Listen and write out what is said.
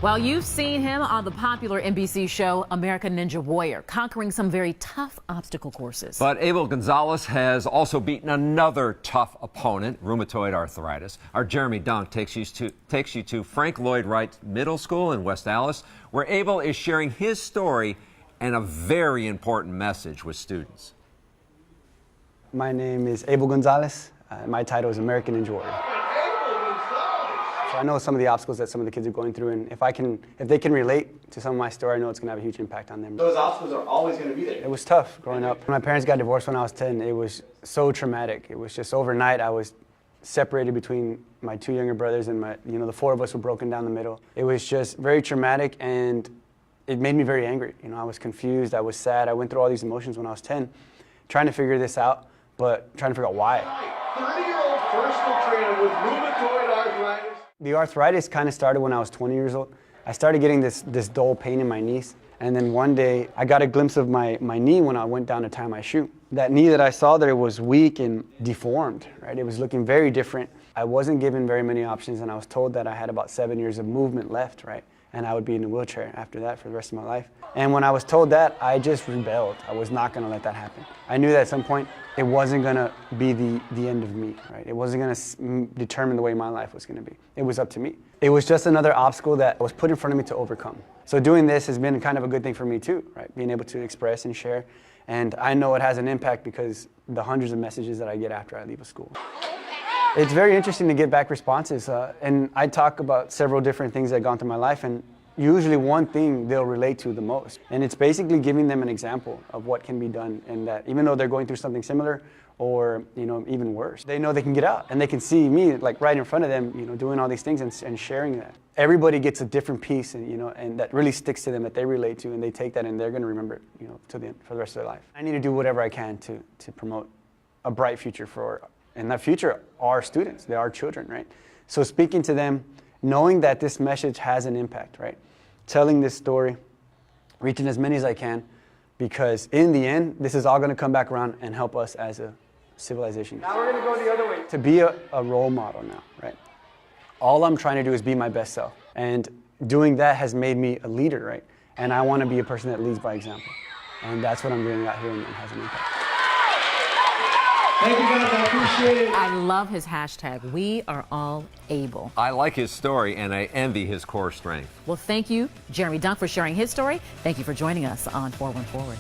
Well, you've seen him on the popular NBC show American Ninja Warrior, conquering some very tough obstacle courses. But Abel Gonzalez has also beaten another tough opponent, rheumatoid arthritis. Our Jeremy Dunk takes you to Frank Lloyd Wright Middle School in West Allis, where Abel is sharing his story and a very important message with students. My name is Abel Gonzalez. My title is American Ninja Warrior. So I know some of the obstacles that some of the kids are going through, and if they can relate to some of my story, I know it's going to have a huge impact on them. Those obstacles are always going to be there. It was tough growing up. When my parents got divorced when I was 10, it was so traumatic. It was just overnight. I was separated between my two younger brothers, and the four of us were broken down the middle. It was just very traumatic, and it made me very angry. I was confused. I was sad. I went through all these emotions when I was 10, trying to figure this out, but trying to figure out why. 30-year-old personal trainer with rheumatoid arthritis. The arthritis kind of started when I was 20 years old. I started getting this dull pain in my knees. And then one day, I got a glimpse of my knee when I went down to tie my shoe. That knee that I saw there was weak and deformed, right? It was looking very different. I wasn't given very many options, and I was told that I had about 7 years of movement left, right? And I would be in a wheelchair after that for the rest of my life. And when I was told that, I just rebelled. I was not gonna let that happen. I knew that at some point, it wasn't gonna be the end of me, right? It wasn't gonna determine the way my life was gonna be. It was up to me. It was just another obstacle that was put in front of me to overcome. So doing this has been kind of a good thing for me too, right? Being able to express and share. And I know it has an impact because the hundreds of messages that I get after I leave a school. It's very interesting to get back responses, and I talk about several different things that have gone through my life, and usually one thing they'll relate to the most. And it's basically giving them an example of what can be done, and that even though they're going through something similar or even worse, they know they can get out, and they can see me like right in front of them, doing all these things and sharing that. Everybody gets a different piece, and that really sticks to them, that they relate to, and they take that and they're going to remember it, for the rest of their life. I need to do whatever I can to promote a bright future and that future are students, they are children, right? So speaking to them, knowing that this message has an impact, right? Telling this story, reaching as many as I can, because in the end, this is all gonna come back around and help us as a civilization. Now we're gonna go the other way. To be a role model now, right? All I'm trying to do is be my best self. And doing that has made me a leader, right? And I wanna be a person that leads by example. And that's what I'm doing out here and has an impact. Thank you guys, I appreciate it. I love his hashtag, WeAreAllAbel. I like his story, and I envy his core strength. Well, thank you, Jeremy Dunk, for sharing his story. Thank you for joining us on 414 Forward.